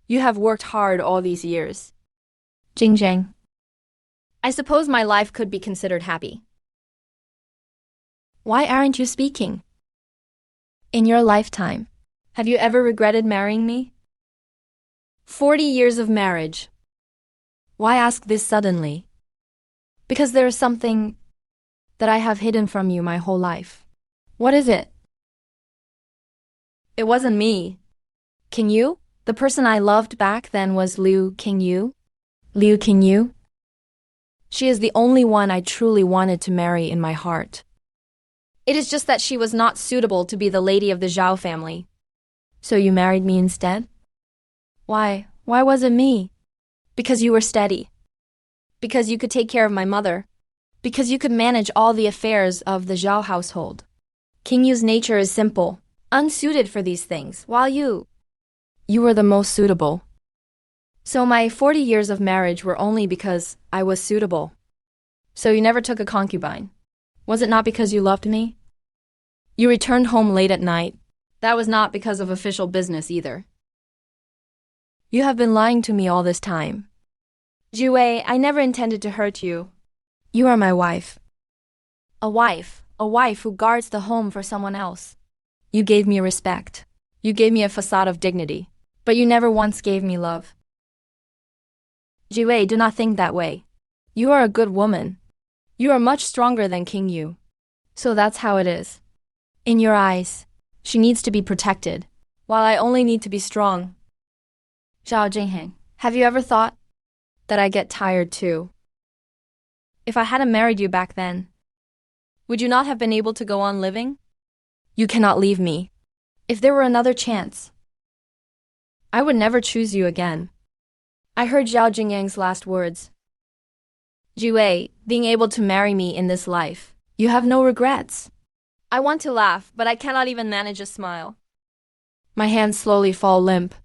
You have worked hard all these years. Jing Zhang. I suppose my life could be considered happy. Why aren't you speaking? In your lifetime, have you ever regretted marrying me? 40 years of marriage. Why ask this suddenly? Because there is something that I have hidden from you my whole life. What is it? It wasn't me. King Yu? The person I loved back then was Liu Qingyu. Liu Qingyu? She is the only one I truly wanted to marry in my heart. It is just that she was not suitable to be the lady of the Zhao family. So you married me instead? Why? Why was it me? Because you were steady. Because you could take care of my mother. Because you could manage all the affairs of the Zhao household. King Yu's nature is simple, unsuited for these things, while you were the most suitable. So my 40 years of marriage were only because I was suitable. So you never took a concubine. Was it not because you loved me? You returned home late at night. That was not because of official business either. You have been lying to me all this time. Jiwei, I never intended to hurt you. You are my wife. A wife who guards the home for someone else. You gave me respect. You gave me a facade of dignity. But you never once gave me love. Jiwei, do not think that way. You are a good woman. You are much stronger than King Yu. So that's how it is. In your eyes, she needs to be protected, while I only need to be strong. Zhao Jingheng, have you ever thought that I get tired too? If I hadn't married you back then, would you not have been able to go on living? You cannot leave me. If there were another chance, I would never choose you again. I heard Zhao Jingyang's last words. Jiwei, being able to marry me in this life, you have no regrets. I want to laugh, but I cannot even manage a smile. My hands slowly fall limp.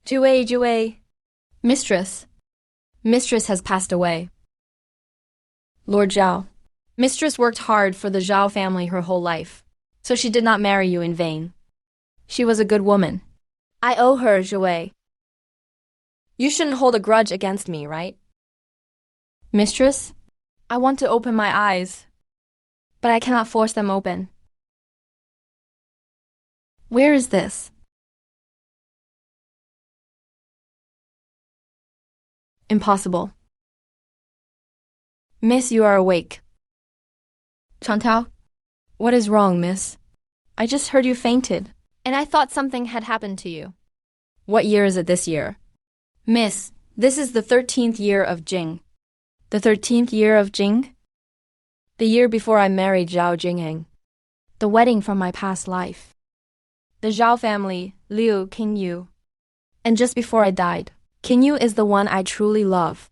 Jiwei. Mistress has passed away. Lord Zhao. Mistress worked hard for the Zhao family her whole life, so she did not marry you in vain. She was a good woman. I owe her, Jiwei. You shouldn't hold a grudge against me, right? Mistress, I want to open my eyes, but I cannot force them open. Where is this? Impossible. Miss, you are awake. Chantao? What is wrong, miss? I just heard you fainted, and I thought something had happened to you. What year is it this year? Miss, this is the 13th year of Jing. The 13th year of Jing? The year before I married Zhao Jingheng. The wedding from my past life. The Zhao family, Liu Qingyu. And just before I died, Qingyu is the one I truly love.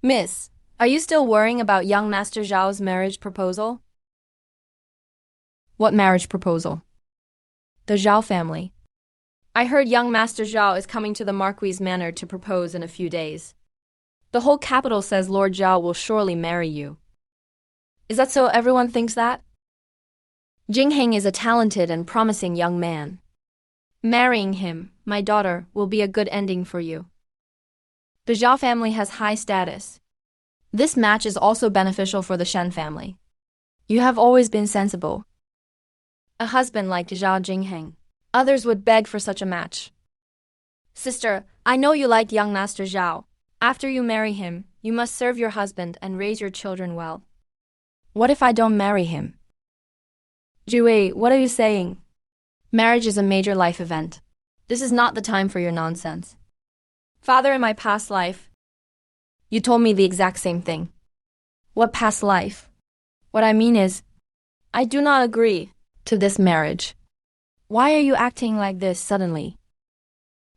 Miss, are you still worrying about young Master Zhao's marriage proposal? What marriage proposal? The Zhao family. I heard young Master Zhao is coming to the Marquis' manor to propose in a few days. The whole capital says Lord Zhao will surely marry you. Is that so everyone thinks that? Jingheng is a talented and promising young man. Marrying him, my daughter, will be a good ending for you. The Zhao family has high status. This match is also beneficial for the Shen family. You have always been sensible. A husband like Zhao Jingheng. Others would beg for such a match. Sister, I know you like young Master Zhao. After you marry him, you must serve your husband and raise your children well. What if I don't marry him? Jiwei, what are you saying? Marriage is a major life event. This is not the time for your nonsense. Father, in my past life, you told me the exact same thing. What past life? What I mean is, I do not agree to this marriage. Why are you acting like this suddenly?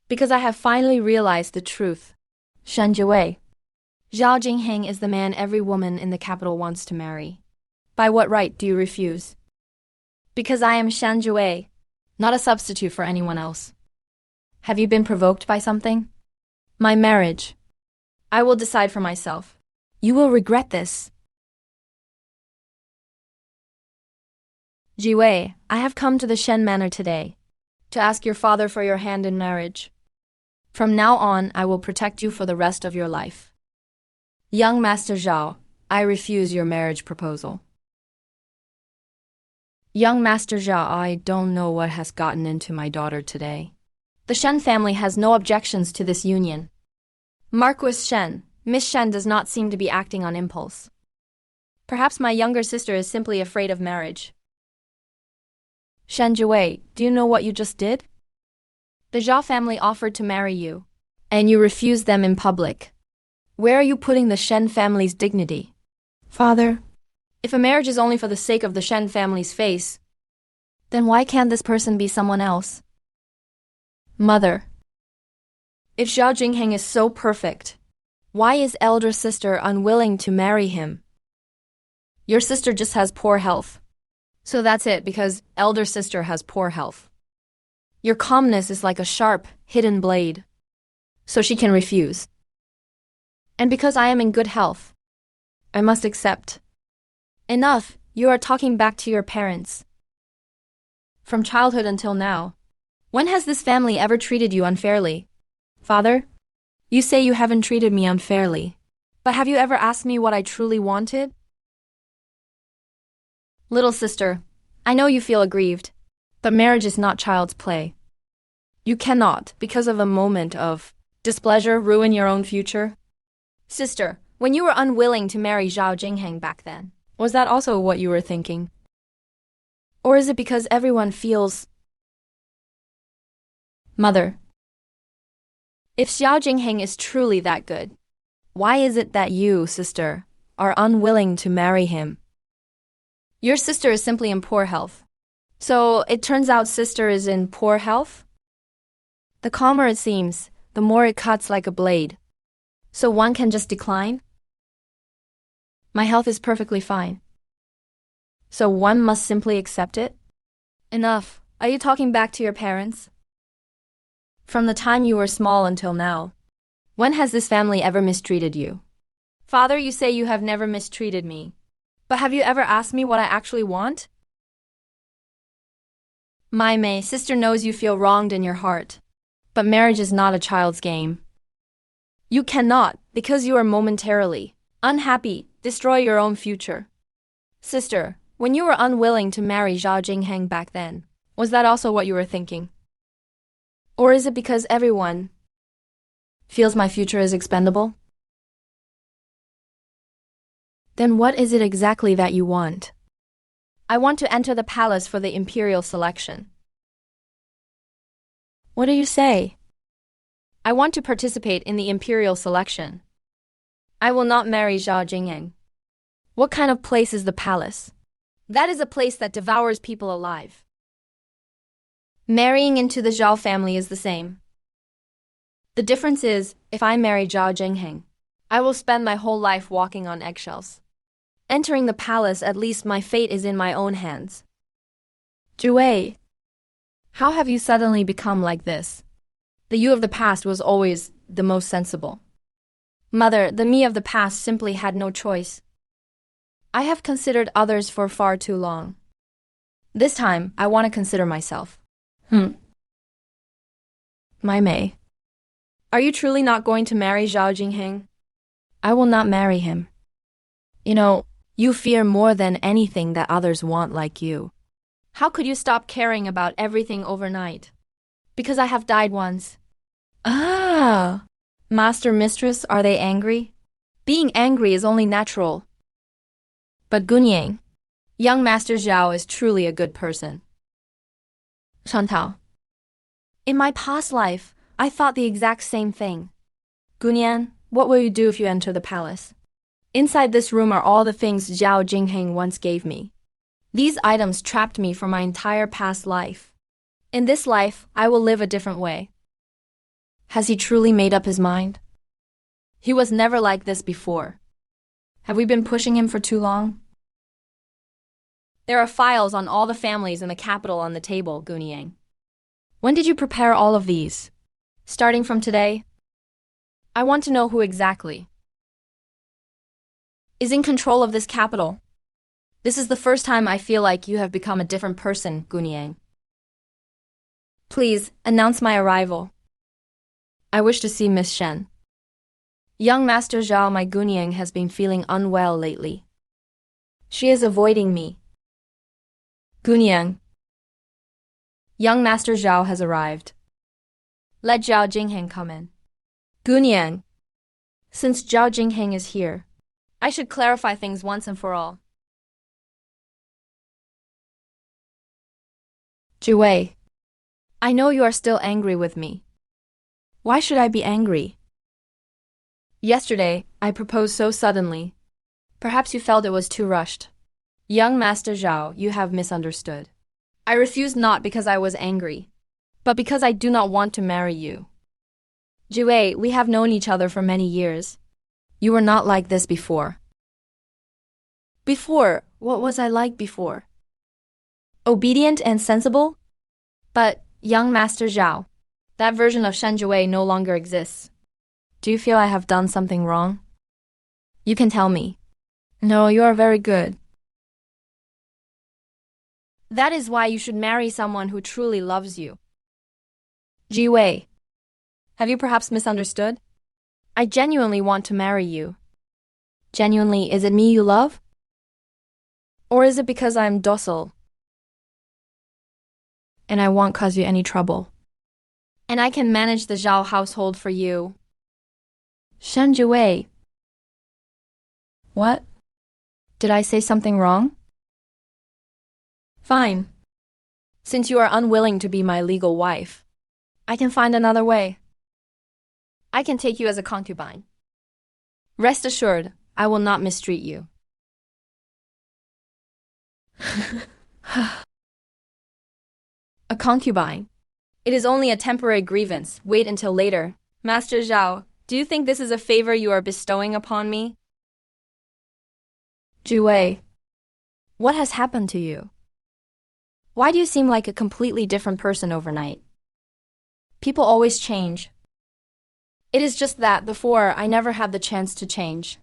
Because I have finally realized the truth. Shen Jiwei. Zhao Jingheng is the man every woman in the capital wants to marry. By what right do you refuse? Because I am Shen Jiwei, not a substitute for anyone else. Have you been provoked by something? My marriage. I will decide for myself. You will regret this. Jiwei, I have come to the Shen Manor today to ask your father for your hand in marriage. From now on, I will protect you for the rest of your life. Young Master Zhao, I refuse your marriage proposal. Young Master Zhao, I don't know what has gotten into my daughter today. The Shen family has no objections to this union. Marquis Shen, Miss Shen does not seem to be acting on impulse. Perhaps my younger sister is simply afraid of marriage. Shen Jiwei, do you know what you just did? The Zhao family offered to marry you, and you refused them in public. Where are you putting the Shen family's dignity? Father, if a marriage is only for the sake of the Shen family's face, then why can't this person be someone else? Mother, if Zhao Jingheng is so perfect, why is elder sister unwilling to marry him? Your sister just has poor health. So that's it, because elder sister has poor health. Your calmness is like a sharp, hidden blade. So she can refuse. And because I am in good health, I must accept. Enough, you are talking back to your parents. From childhood until now, when has this family ever treated you unfairly? Father, you say you haven't treated me unfairly, but have you ever asked me what I truly wanted? Little sister, I know you feel aggrieved, but marriage is not child's play. You cannot, because of a moment of displeasure, ruin your own future. Sister, when you were unwilling to marry Zhao Jingheng back then, was that also what you were thinking? Or is it because everyone feels... Mother, if Xiao Jingheng is truly that good, why is it that you, sister, are unwilling to marry him? Your sister is simply in poor health. So it turns out sister is in poor health? The calmer it seems, the more it cuts like a blade. So one can just decline? My health is perfectly fine. So one must simply accept it? Enough. Are you talking back to your parents? From the time you were small until now, when has this family ever mistreated you? Father, you say you have never mistreated me. But have you ever asked me what I actually want? My Mei, sister knows you feel wronged in your heart. But marriage is not a child's game. You cannot, because you are momentarily unhappy, destroy your own future. Sister, when you were unwilling to marry Zhao Jingheng back then, was that also what you were thinking? Or is it because everyone feels my future is expendable? Then what is it exactly that you want? I want to enter the palace for the imperial selection. What do you say? I want to participate in the imperial selection. I will not marry Zhao Jingheng. What kind of place is the palace? That is a place that devours people alive. Marrying into the Zhao family is the same. The difference is, if I marry Zhao Jingheng, I will spend my whole life walking on eggshells. Entering the palace, at least my fate is in my own hands. Jiwei, how have you suddenly become like this? The you of the past was always the most sensible. Mother, the me of the past simply had no choice. I have considered others for far too long. This time, I want to consider myself. My Mei, are you truly not going to marry Zhao Jingheng? I will not marry him. You know, you fear more than anything that others want like you. How could you stop caring about everything overnight? Because I have died once. Ah! Master, mistress, are they angry? Being angry is only natural. But Gunyang, young Master Zhao is truly a good person. Shantao, in my past life, I thought the exact same thing. Gunyan, what will you do if you enter the palace? Inside this room are all the things Zhao Jingheng once gave me. These items trapped me for my entire past life. In this life, I will live a different way. Has he truly made up his mind? He was never like this before. Have we been pushing him for too long? There are files on all the families in the capital on the table, Gunyang. When did you prepare all of these? Starting from today? I want to know who exactly is in control of this capital. This is the first time I feel like you have become a different person, Gunyang. Please, announce my arrival. I wish to see Miss Shen. Young Master Zhao, my Gunyang, has been feeling unwell lately. She is avoiding me. Gunyang. Young Master Zhao has arrived. Let Zhao Jingheng come in. Gunyang. Since Zhao Jingheng is here, I should clarify things once and for all. Jiwei. I know you are still angry with me. Why should I be angry? Yesterday, I proposed so suddenly. Perhaps you felt it was too rushed. Young Master Zhao, you have misunderstood. I refused not because I was angry, but because I do not want to marry you. Jiwei, we have known each other for many years. You were not like this before. Before? What was I like before? Obedient and sensible? But, young Master Zhao, that version of Shen Jiwei no longer exists. Do you feel I have done something wrong? You can tell me. No, you are very good. That is why you should marry someone who truly loves you. Jiwei, have you perhaps misunderstood? I genuinely want to marry you. Genuinely, is it me you love? Or is it because I'm docile and I won't cause you any trouble? And I can manage the Zhao household for you. Shen Jiwei. What? Did I say something wrong? Fine. Since you are unwilling to be my legal wife, I can find another way. I can take you as a concubine. Rest assured, I will not mistreat you. A concubine. It is only a temporary grievance. Wait until later. Master Zhao, do you think this is a favor you are bestowing upon me? Jiwei, what has happened to you? Why do you seem like a completely different person overnight? People always change. It is just that before I never had the chance to change.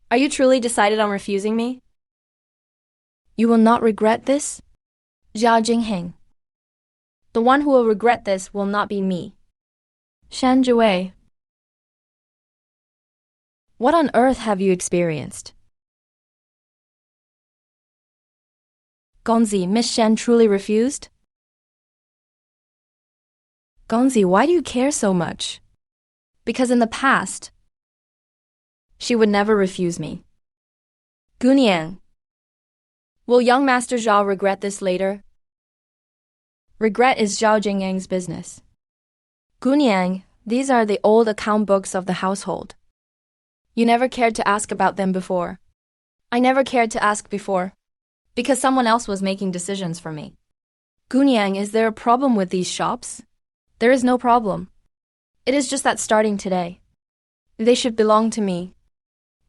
Are you truly decided on refusing me? You will not regret this? Zhao Jingheng. The one who will regret this will not be me. Shen Jiwei. What on earth have you experienced? Gongzi, Miss Shen truly refused? Gongzi, why do you care so much? Because in the past, she would never refuse me. Gunyang. Will young Master Zhao regret this later? Regret is Zhao Jingyang's business. Gunyang, these are the old account books of the household. You never cared to ask about them before. I never cared to ask before, because someone else was making decisions for me. Gunyang, is there a problem with these shops? There is no problem. It is just that starting today, they should belong to me.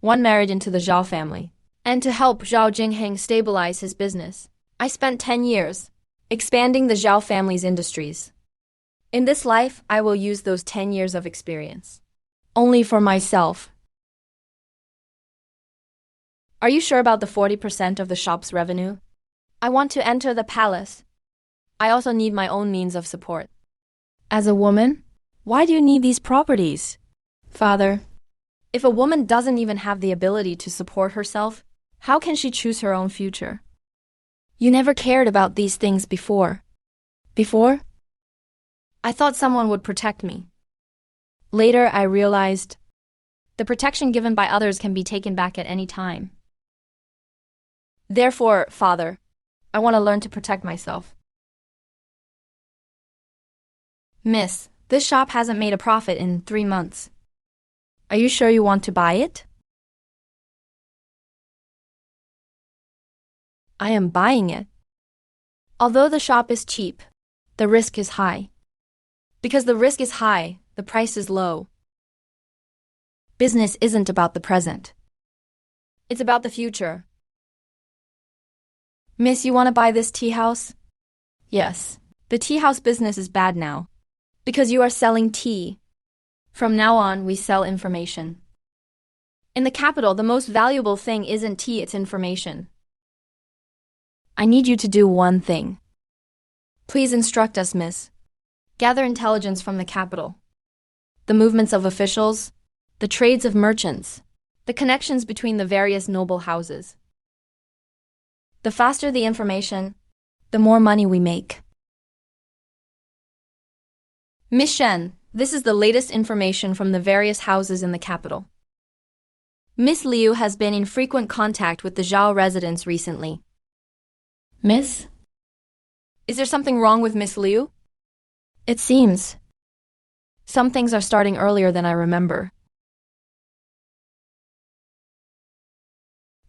One married into the Zhao family. And to help Zhao Jingheng stabilize his business, I spent 10 years expanding the Zhao family's industries. In this life, I will use those 10 years of experience only for myself. Are you sure about the 40% of the shop's revenue? I want to enter the palace. I also need my own means of support. As a woman, why do you need these properties? Father, if a woman doesn't even have the ability to support herself, how can she choose her own future? You never cared about these things before. Before? I thought someone would protect me. Later, I realized the protection given by others can be taken back at any time. Therefore, Father, I want to learn to protect myself. Miss, this shop hasn't made a profit in 3 months. Are you sure you want to buy it? I am buying it. Although the shop is cheap, the risk is high. Because the risk is high, the price is low. Business isn't about the present. It's about the future. Miss, you want to buy this tea house? Yes. The tea house business is bad now. Because you are selling tea. From now on, we sell information. In the capital, the most valuable thing isn't tea, it's information. I need you to do one thing. Please instruct us, miss. Gather intelligence from the capital. The movements of officials, the trades of merchants, the connections between the various noble houses. The faster the information, the more money we make. Miss Shen, this is the latest information from the various houses in the capital. Miss Liu has been in frequent contact with the Zhao residents recently. Miss? Is there something wrong with Miss Liu? It seems. Some things are starting earlier than I remember.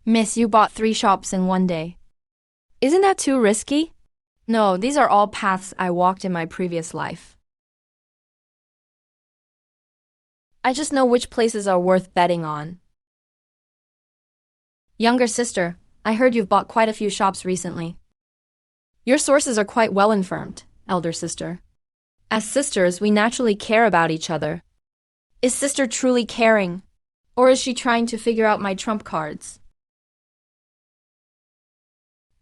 Miss, you bought 3 shops in one day. Isn't that too risky? No, these are all paths I walked in my previous life. I just know which places are worth betting on. Younger sister, I heard you've bought quite a few shops recently. Your sources are quite well informed, elder sister. As sisters, we naturally care about each other. Is sister truly caring? Or is she trying to figure out my trump cards?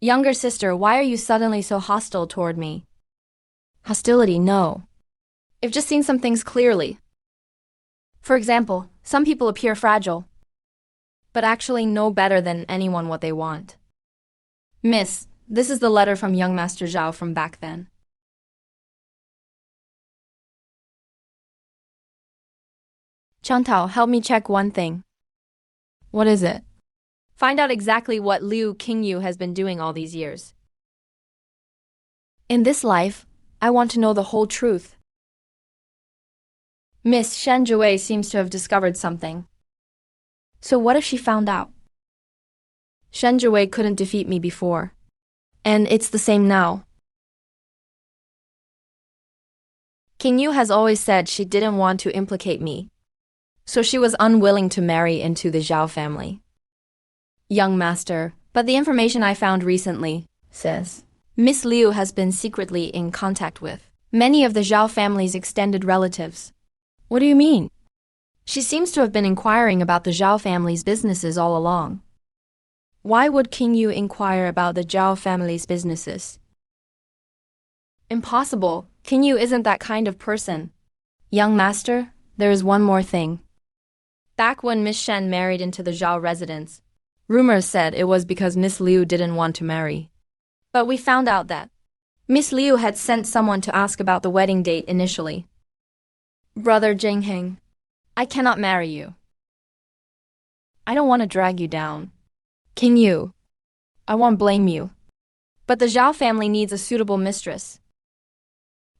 Younger sister, why are you suddenly so hostile toward me? Hostility, no. I've just seen some things clearly. For example, some people appear fragile, but actually know better than anyone what they want. Miss, this is the letter from young Master Zhao from back then. Chantao, help me check one thing. What is it? Find out exactly what Liu Qingyu has been doing all these years. In this life, I want to know the whole truth. Miss Shen Jue seems to have discovered something. So what if she found out? Shen Jue couldn't defeat me before, and it's the same now. Qingyu has always said she didn't want to implicate me, so she was unwilling to marry into the Zhao family. Young master, but the information I found recently says Miss Liu has been secretly in contact with many of the Zhao family's extended relatives. What do you mean? She seems to have been inquiring about the Zhao family's businesses all along. Why would Qingyu inquire about the Zhao family's businesses? Impossible. Qingyu isn't that kind of person. Young master, there is one more thing. Back when Miss Shen married into the Zhao residence, rumors said it was because Miss Liu didn't want to marry. But we found out that Miss Liu had sent someone to ask about the wedding date initially. Brother Jingheng, I cannot marry you. I don't want to drag you down. Qingyu, I won't blame you. But the Zhao family needs a suitable mistress.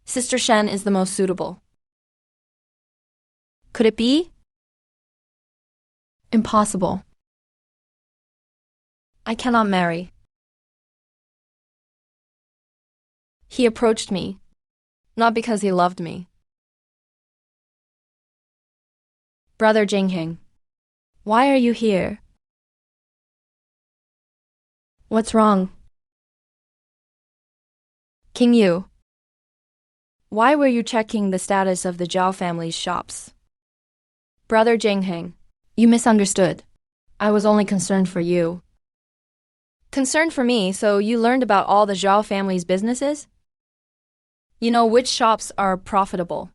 Sister Shen is the most suitable. Could it be? Impossible. I cannot marry. He approached me, not because he loved me. Brother Jingheng, why are you here? What's wrong? Qingyu, why were you checking the status of the Zhao family's shops? Brother Jingheng, you misunderstood. I was only concerned for you. Concerned for me, so you learned about all the Zhao family's businesses? You know which shops are profitable.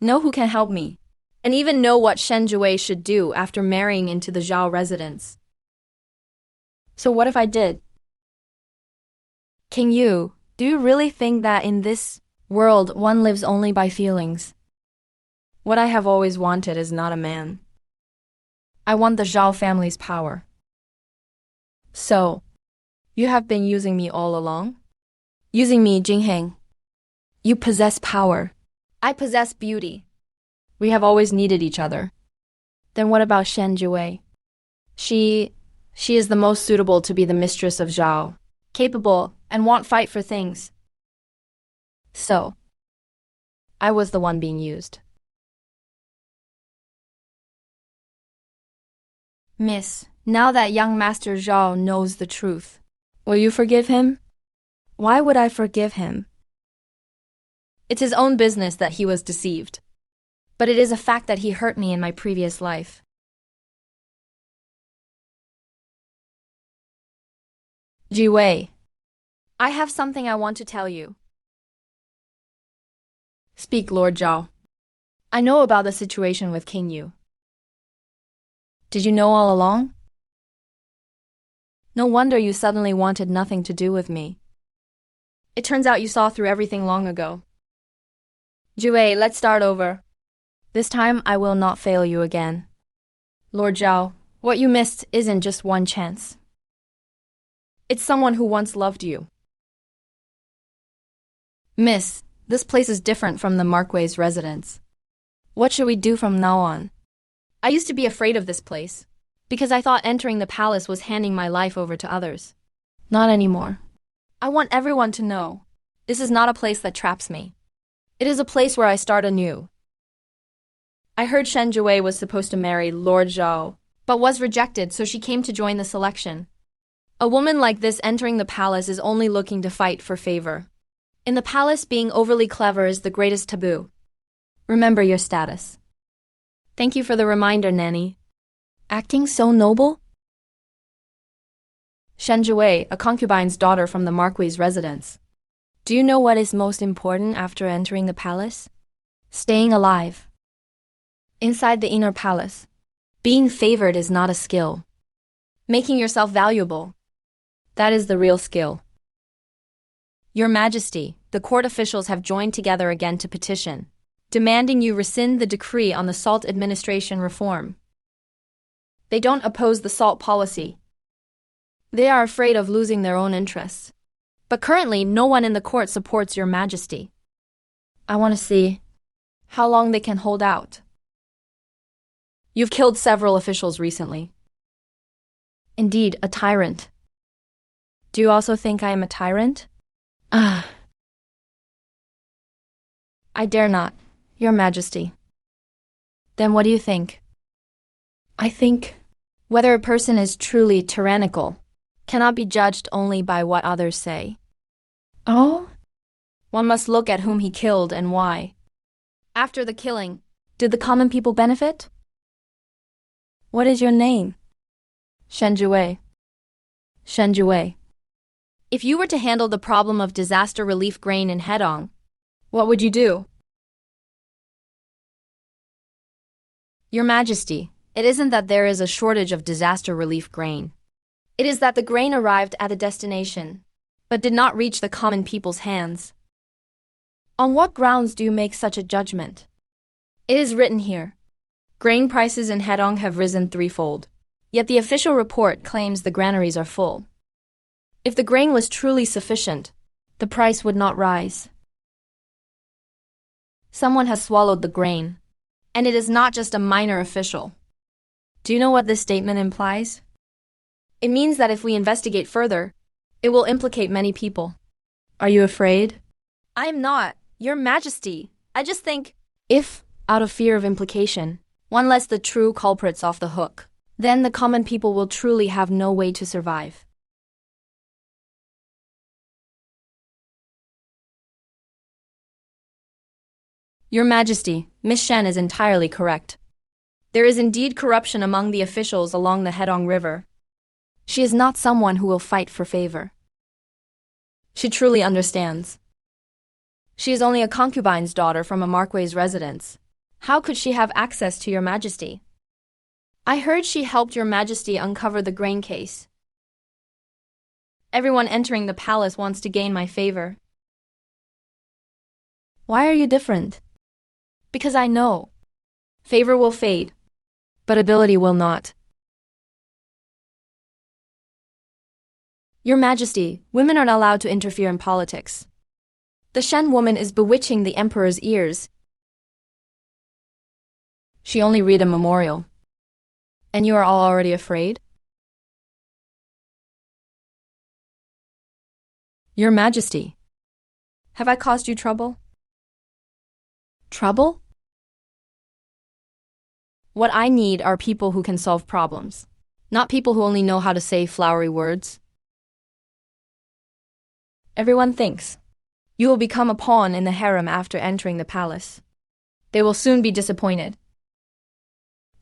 Know who can help me. And even know what Shen Jue should do after marrying into the Zhao residence. So what if I did? Qingyu, do you really think that in this world one lives only by feelings? What I have always wanted is not a man. I want the Zhao family's power. So, you have been using me all along? Using me, Jingheng. You possess power. I possess beauty. We have always needed each other. Then what about Shen Jue? She is the most suitable to be the mistress of Zhao, capable and won't fight for things. So, I was the one being used. Miss, now that young Master Zhao knows the truth, will you forgive him? Why would I forgive him? It's his own business that he was deceived. But it is a fact that he hurt me in my previous life. Ji Wei, I have something I want to tell you. Speak, Lord Zhao. I know about the situation with King Yu. Did you know all along? No wonder you suddenly wanted nothing to do with me. It turns out you saw through everything long ago. Jue, let's start over. This time I will not fail you again. Lord Zhao, what you missed isn't just one chance. It's someone who once loved you. Miss, this place is different from the Marquis' residence. What should we do from now on? I used to be afraid of this place, because I thought entering the palace was handing my life over to others. Not anymore. I want everyone to know, this is not a place that traps me. It is a place where I start anew. I heard Shen Jue was supposed to marry Lord Zhao, but was rejected, so she came to join the selection. A woman like this entering the palace is only looking to fight for favor. In the palace, being overly clever is the greatest taboo. Remember your status. Thank you for the reminder, Nanny. Acting so noble? Shen Jue, a concubine's daughter from the Marquis' residence. Do you know what is most important after entering the palace? Staying alive. Inside the inner palace, being favored is not a skill. Making yourself valuable, that is the real skill. Your Majesty, the court officials have joined together again to petition, demanding you rescind the decree on the salt administration reform. They don't oppose the salt policy. They are afraid of losing their own interests. But currently, no one in the court supports Your Majesty. I want to see how long they can hold out. You've killed several officials recently. Indeed, a tyrant. Do you also think I am a tyrant? I dare not, Your Majesty. Then what do you think? I think whether a person is truly tyrannical cannot be judged only by what others say. Oh? One must look at whom he killed and why. After the killing, did the common people benefit? What is your name? Shen Jue. Shen Jue. If you were to handle the problem of disaster relief grain in Hedong, what would you do? Your Majesty, it isn't that there is a shortage of disaster relief grain. It is that the grain arrived at a destination, but did not reach the common people's hands. On what grounds do you make such a judgment? It is written here. Grain prices in Hedong have risen threefold, yet the official report claims the granaries are full. If the grain was truly sufficient, the price would not rise. Someone has swallowed the grain, and it is not just a minor official. Do you know what this statement implies? It means that if we investigate further, it will implicate many people. Are you afraid? I am not, Your Majesty. I just think, if, out of fear of implication, one lets the true culprits off the hook, then the common people will truly have no way to survive. Your Majesty, Miss Shen is entirely correct. There is indeed corruption among the officials along the Hedong River. She is not someone who will fight for favor. She truly understands. She is only a concubine's daughter from a Marquis' residence. How could she have access to Your Majesty? I heard she helped Your Majesty uncover the grain case. Everyone entering the palace wants to gain my favor. Why are you different? Because I know. Favor will fade, but ability will not. Your Majesty, women are not allowed to interfere in politics. The Shen woman is bewitching the emperor's ears. She only read a memorial. And you are all already afraid? Your Majesty, have I caused you trouble? Trouble? What I need are people who can solve problems, not people who only know how to say flowery words. Everyone thinks you will become a pawn in the harem after entering the palace. They will soon be disappointed.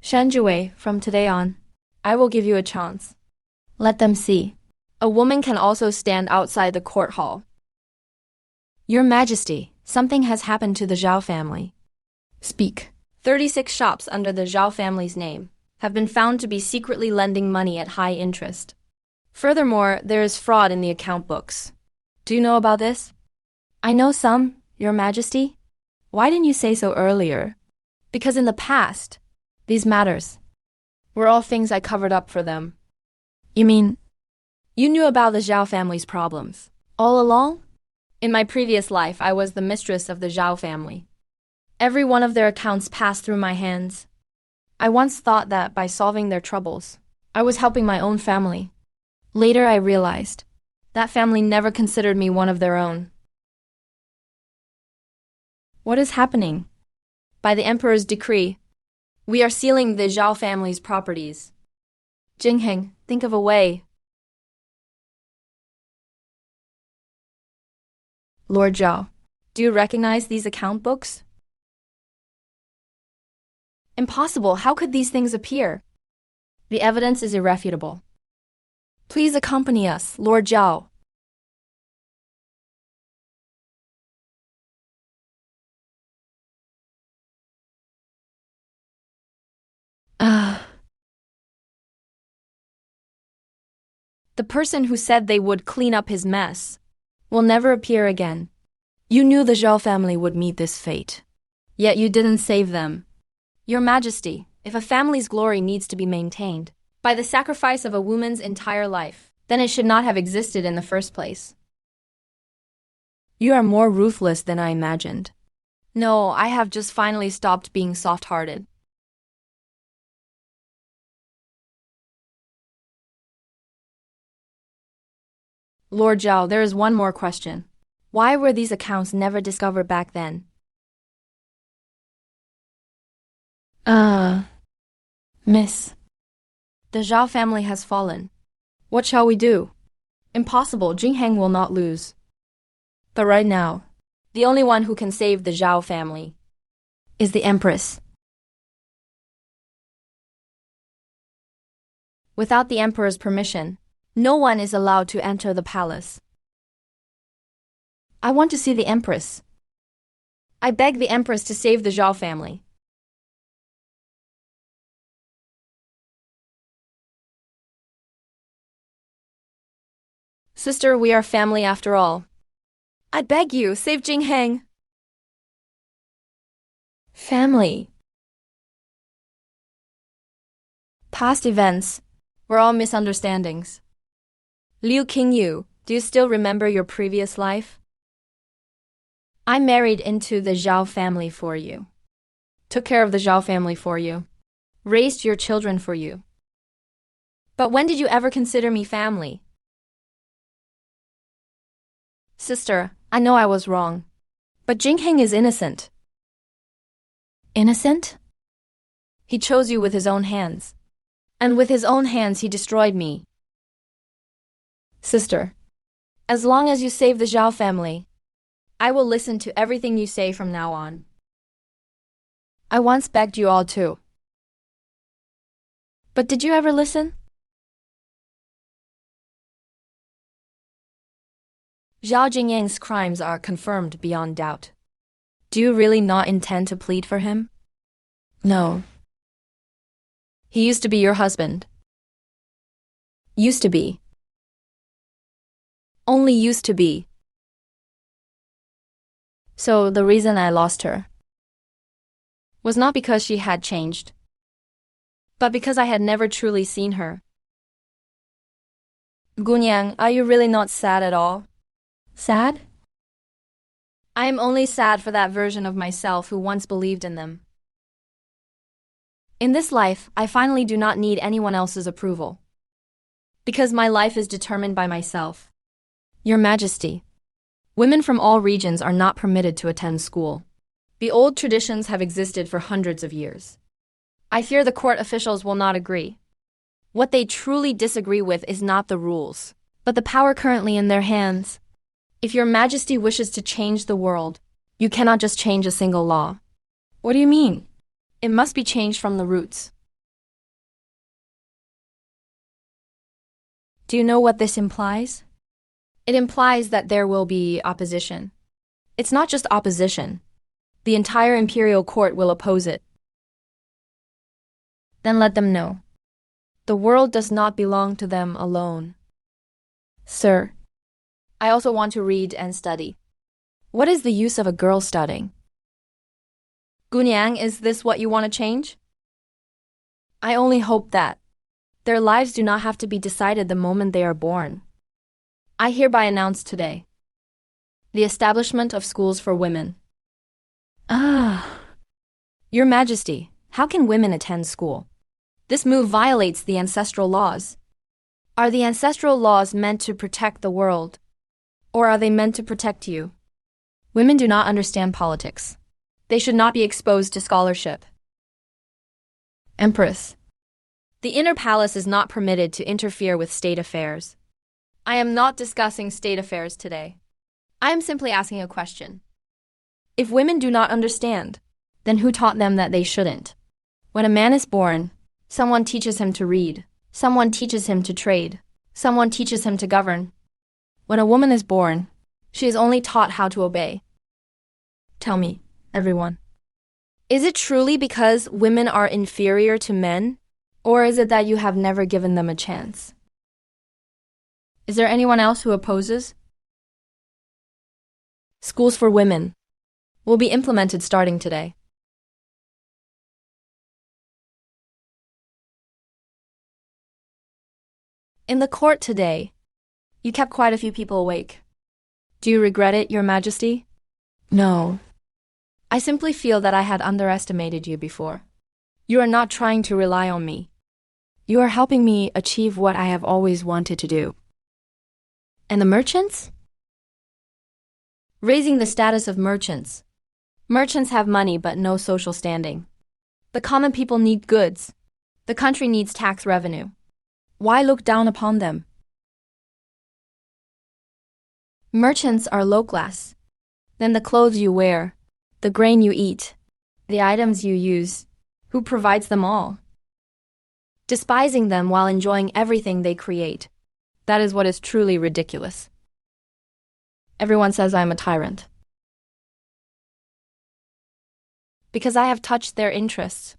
Shen Jue, from today on, I will give you a chance. Let them see. A woman can also stand outside the court hall. Your Majesty, Something has happened to the Zhao family. Speak. 36 shops under the Zhao family's name have been found to be secretly lending money at high interest. Furthermore, there is fraud in the account books. Do you know about this? I know some, Your Majesty. Why didn't you say so earlier? Because in the past, these matters were all things I covered up for them. You mean, you knew about the Zhao family's problems all along? In my previous life, I was the mistress of the Zhao family. Every one of their accounts passed through my hands. I once thought that by solving their troubles, I was helping my own family. Later, I realized that family never considered me one of their own. What is happening? By the emperor's decree, we are sealing the Zhao family's properties. Jingheng, think of a way. Lord Zhao, do you recognize these account books? Impossible. How could these things appear? The evidence is irrefutable. Please accompany us, Lord Zhao. The person who said they would clean up his mess will never appear again. You knew the Zhao family would meet this fate, yet you didn't save them. Your Majesty, if a family's glory needs to be maintained by the sacrifice of a woman's entire life, then it should not have existed in the first place. You are more ruthless than I imagined. No, I have just finally stopped being soft-hearted. Lord Zhao, there is one more question. Why were these accounts never discovered back then? Miss. The Zhao family has fallen. What shall we do? Impossible, Jingheng will not lose. But right now, the only one who can save the Zhao family is the Empress. Without the Emperor's permission, no one is allowed to enter the palace. I want to see the Empress. I beg the Empress to save the Zhao family. Sister, we are family after all. I beg you, save Jingheng. Family. Past events were all misunderstandings. Liu Qingyu, do you still remember your previous life? I married into the Zhao family for you. Took care of the Zhao family for you. Raised your children for you. But when did you ever consider me family? Sister, I know I was wrong. But Jingheng is innocent. Innocent? He chose you with his own hands. And with his own hands he destroyed me. Sister, as long as you save the Zhao family, I will listen to everything you say from now on. I once begged you all to. But did you ever listen? Zhao Jingyang's crimes are confirmed beyond doubt. Do you really not intend to plead for him? No. He used to be your husband. Used to be. Only used to be. So the reason I lost her was not because she had changed, but because I had never truly seen her. Gunyang, are you really not sad at all? Sad? I am only sad for that version of myself who once believed in them. In this life, I finally do not need anyone else's approval, because my life is determined by myself. Your Majesty, women from all regions are not permitted to attend school. The old traditions have existed for hundreds of years. I fear the court officials will not agree. What they truly disagree with is not the rules, but the power currently in their hands. If Your Majesty wishes to change the world, you cannot just change a single law. What do you mean? It must be changed from the roots. Do you know what this implies? It implies that there will be opposition. It's not just opposition. The entire imperial court will oppose it. Then let them know. The world does not belong to them alone. Sir, I also want to read and study. What is the use of a girl studying? Gunyang, is this what you want to change? I only hope that their lives do not have to be decided the moment they are born. I hereby announce today the establishment of schools for women. Your Majesty, how can women attend school? This move violates the ancestral laws. Are the ancestral laws meant to protect the world? Or are they meant to protect you? Women do not understand politics. They should not be exposed to scholarship. Empress, the inner palace is not permitted to interfere with state affairs. I am not discussing state affairs today. I am simply asking a question. If women do not understand, then who taught them that they shouldn't? When a man is born, someone teaches him to read. Someone teaches him to trade. Someone teaches him to govern. When a woman is born, she is only taught how to obey. Tell me, everyone. Is it truly because women are inferior to men? Or is it that you have never given them a chance? Is there anyone else who opposes? Schools for women will be implemented starting today. In the court today, you kept quite a few people awake. Do you regret it, Your Majesty? No. I simply feel that I had underestimated you before. You are not trying to rely on me. You are helping me achieve what I have always wanted to do. And the merchants? Raising the status of merchants. Merchants have money but no social standing. The common people need goods. The country needs tax revenue. Why look down upon them? Merchants are low class. Then the clothes you wear, the grain you eat, the items you use, who provides them all? Despising them while enjoying everything they create. That is what is truly ridiculous. Everyone says I am a tyrant. Because I have touched their interests.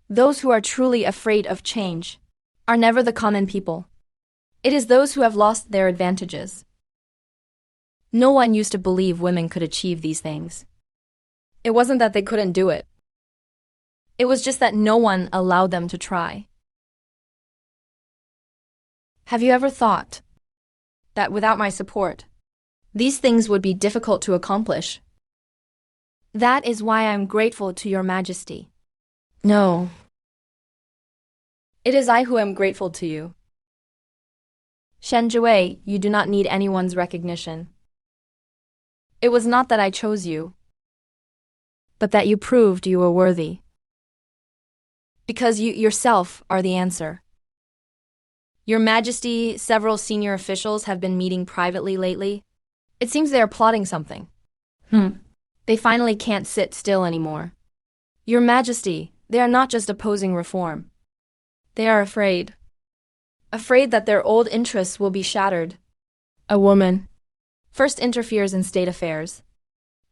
Those who are truly afraid of change are never the common people. It is those who have lost their advantages. No one used to believe women could achieve these things. It wasn't that they couldn't do it. It was just that no one allowed them to try. Have you ever thought that without my support, these things would be difficult to accomplish? That is why I'm grateful to Your Majesty. No. It is I who am grateful to you. Shen Jue, you do not need anyone's recognition. It was not that I chose you, but that you proved you were worthy. Because you yourself are the answer. Your Majesty, several senior officials have been meeting privately lately. It seems they are plotting something. They finally can't sit still anymore. Your Majesty, they are not just opposing reform. They are afraid. Afraid that their old interests will be shattered. A woman first interferes in state affairs,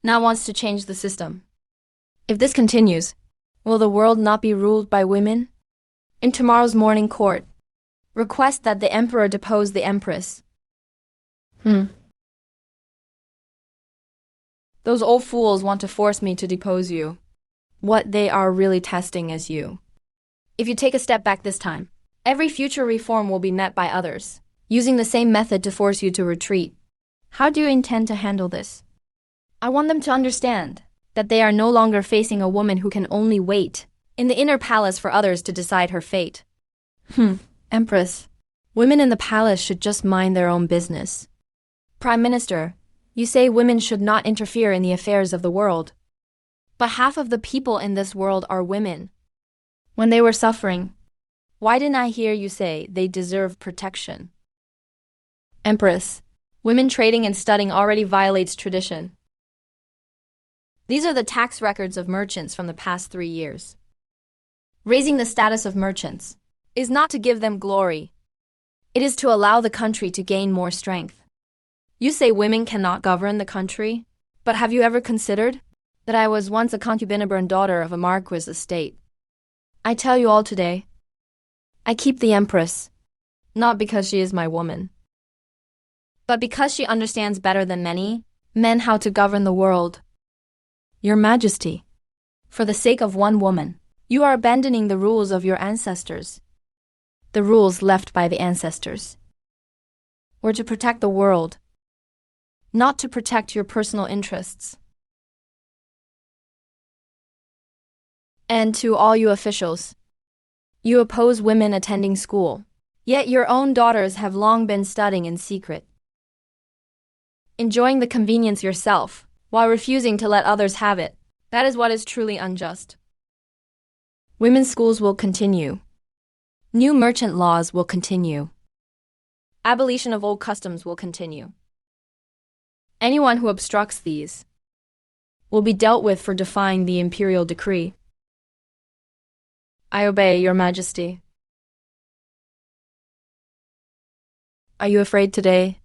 now wants to change the system. If this continues, will the world not be ruled by women? In tomorrow's morning court, request that the emperor depose the empress. Those old fools want to force me to depose you. What they are really testing is you. If you take a step back this time, every future reform will be met by others, using the same method to force you to retreat. How do you intend to handle this? I want them to understand that they are no longer facing a woman who can only wait in the inner palace for others to decide her fate. Empress, women in the palace should just mind their own business. Prime Minister, you say women should not interfere in the affairs of the world. But half of the people in this world are women. When they were suffering, why didn't I hear you say they deserve protection? Empress, women trading and studying already violates tradition. These are the tax records of merchants from the past 3 years. Raising the status of merchants is not to give them glory. It is to allow the country to gain more strength. You say women cannot govern the country, but have you ever considered that I was once a concubine-born daughter of a marquis estate? I tell you all today. I keep the empress, not because she is my woman, but because she understands better than many men how to govern the world. Your Majesty, for the sake of one woman, you are abandoning the rules of your ancestors. The rules left by the ancestors were to protect the world, not to protect your personal interests. And to all you officials, you oppose women attending school, yet your own daughters have long been studying in secret, enjoying the convenience yourself while refusing to let others have it. That is what is truly unjust. Women's schools will continue. New merchant laws will continue. Abolition of old customs will continue. Anyone who obstructs these will be dealt with for defying the imperial decree. I obey, Your Majesty. Are you afraid today?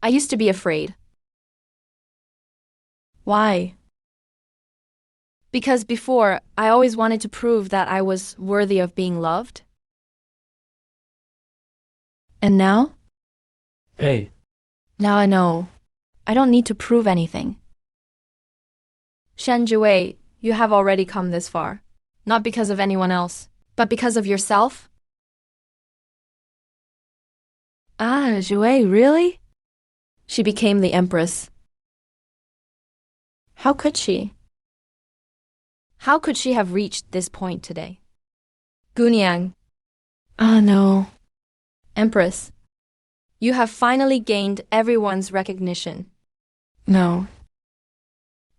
I used to be afraid. Why? Because before, I always wanted to prove that I was worthy of being loved. And now? Hey. Now I know. I don't need to prove anything. Shen Jue, you have already come this far. Not because of anyone else, but because of yourself? Ah, Jue, really? She became the empress. How could she? How could she have reached this point today? Gunyang. Ah, no. Empress, you have finally gained everyone's recognition. No.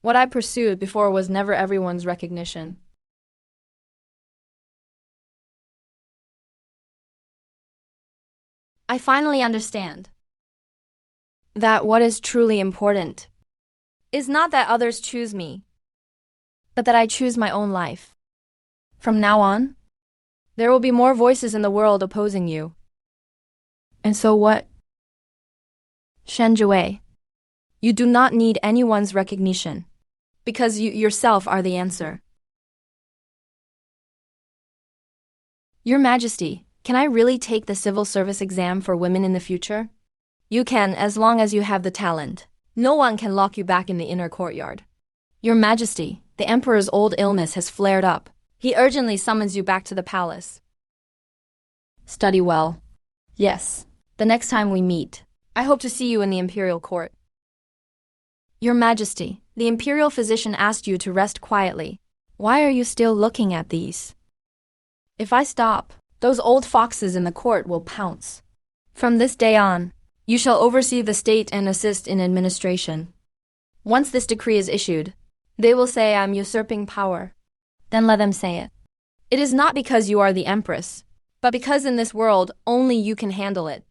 What I pursued before was never everyone's recognition. I finally understand that what is truly important is not that others choose me, but that I choose my own life. From now on, there will be more voices in the world opposing you. And so what? Shen Jue, you do not need anyone's recognition, because you yourself are the answer. Your Majesty, can I really take the civil service exam for women in the future? You can, as long as you have the talent. No one can lock you back in the inner courtyard. Your Majesty, the Emperor's old illness has flared up. He urgently summons you back to the palace. Study well. Yes, the next time we meet, I hope to see you in the imperial court. Your Majesty, the imperial physician asked you to rest quietly. Why are you still looking at these? If I stop, those old foxes in the court will pounce. From this day on, you shall oversee the state and assist in administration. Once this decree is issued, they will say I'm usurping power. Then let them say it. It is not because you are the empress, but because in this world only you can handle it.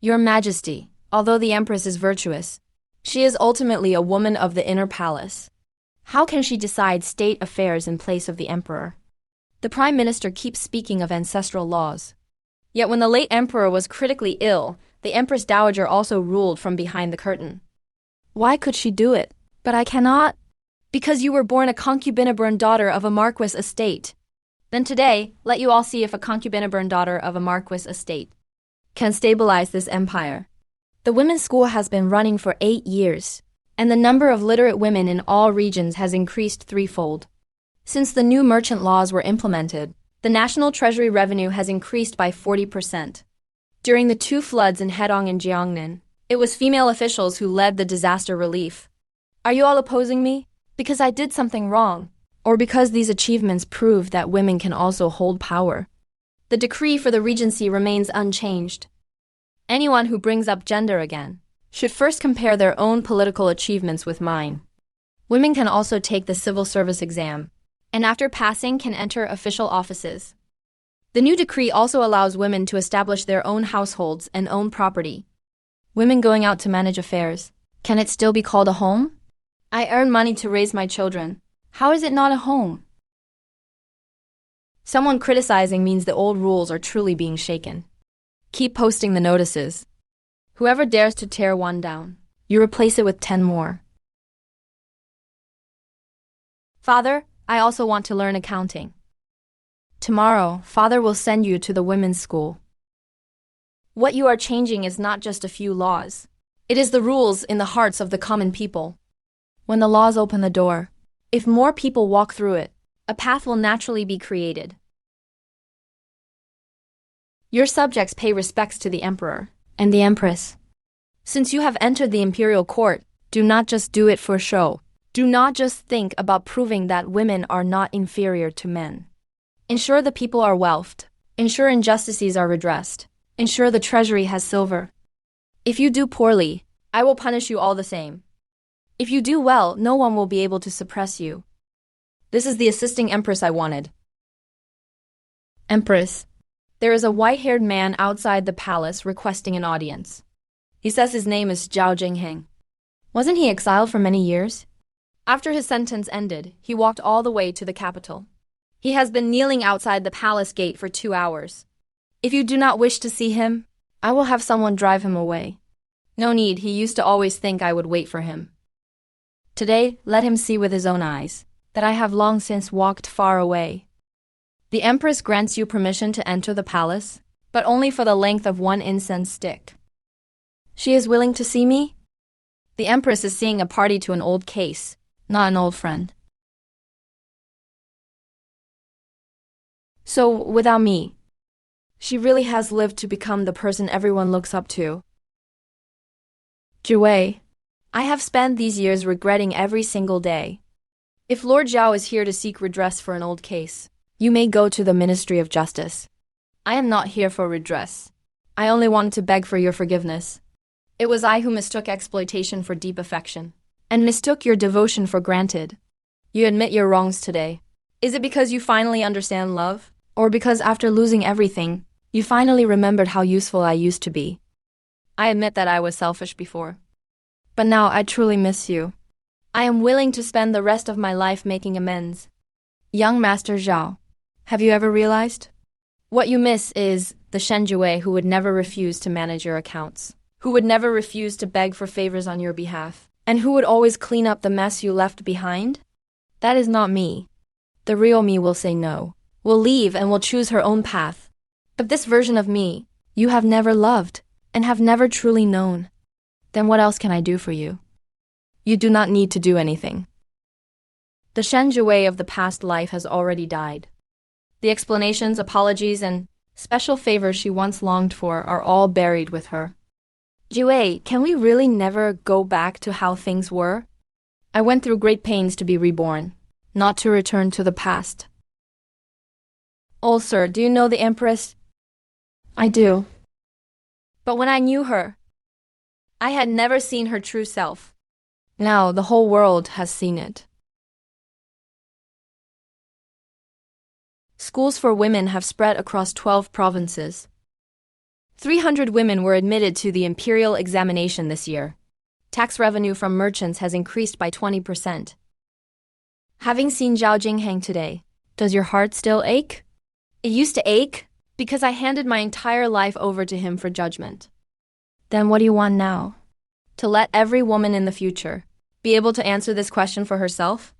Your Majesty, although the empress is virtuous, she is ultimately a woman of the inner palace. How can she decide state affairs in place of the emperor? The Prime Minister keeps speaking of ancestral laws. Yet when the late emperor was critically ill, the Empress Dowager also ruled from behind the curtain. Why could she do it? But I cannot. Because you were born a concubine-born daughter of a marquis estate. Then today, let you all see if a concubine-born daughter of a marquis estate can stabilize this empire. The women's school has been running for 8 years, and the number of literate women in all regions has increased threefold. Since the new merchant laws were implemented, the national treasury revenue has increased by 40%. During the 2 floods in Hedong and Jiangnan, it was female officials who led the disaster relief. Are you all opposing me? Because I did something wrong, or because these achievements prove that women can also hold power? The decree for the regency remains unchanged. Anyone who brings up gender again should first compare their own political achievements with mine. Women can also take the civil service exam, and after passing can enter official offices. The new decree also allows women to establish their own households and own property. Women going out to manage affairs. Can it still be called a home? I earn money to raise my children. How is it not a home? Someone criticizing means the old rules are truly being shaken. Keep posting the notices. Whoever dares to tear one down, you replace it with 10 more. Father, I also want to learn accounting. Tomorrow, Father will send you to the women's school. What you are changing is not just a few laws. It is the rules in the hearts of the common people. When the laws open the door, if more people walk through it, a path will naturally be created. Your subjects pay respects to the emperor and the empress. Since you have entered the imperial court, do not just do it for show. Do not just think about proving that women are not inferior to men. Ensure the people are wealthed. Ensure injustices are redressed. Ensure the treasury has silver. If you do poorly, I will punish you all the same. If you do well, no one will be able to suppress you. This is the assisting empress I wanted. Empress, there is a white-haired man outside the palace requesting an audience. He says his name is Zhao Jingheng. Wasn't he exiled for many years? After his sentence ended, he walked all the way to the capital. He has been kneeling outside the palace gate for 2 hours. If you do not wish to see him, I will have someone drive him away. No need, he used to always think I would wait for him. Today, let him see with his own eyes that I have long since walked far away. The empress grants you permission to enter the palace, but only for the length of 1 incense stick. She is willing to see me? The empress is seeing a party to an old case, not an old friend. So, without me, she really has lived to become the person everyone looks up to. Jiwei, I have spent these years regretting every single day. If Lord Zhao is here to seek redress for an old case, you may go to the Ministry of Justice. I am not here for redress. I only wanted to beg for your forgiveness. It was I who mistook exploitation for deep affection, and mistook your devotion for granted. You admit your wrongs today. Is it because you finally understand love? Or because after losing everything, you finally remembered how useful I used to be? I admit that I was selfish before. But now I truly miss you. I am willing to spend the rest of my life making amends. Young Master Zhao, have you ever realized? What you miss is the Shenjue who would never refuse to manage your accounts, who would never refuse to beg for favors on your behalf, and who would always clean up the mess you left behind? That is not me. The real me will say no, will leave and will choose her own path. But this version of me, you have never loved, and have never truly known. Then what else can I do for you? You do not need to do anything. The Shenjue of the past life has already died. The explanations, apologies, and special favors she once longed for are all buried with her. Jiwei, can we really never go back to how things were? I went through great pains to be reborn, not to return to the past. Oh, sir, do you know the Empress? I do. But when I knew her, I had never seen her true self. Now the whole world has seen it. Schools for women have spread across 12 provinces. 300 women were admitted to the imperial examination this year. Tax revenue from merchants has increased by 20%. Having seen Zhao Jingheng today, does your heart still ache? It used to ache because I handed my entire life over to him for judgment. Then what do you want now? To let every woman in the future be able to answer this question for herself?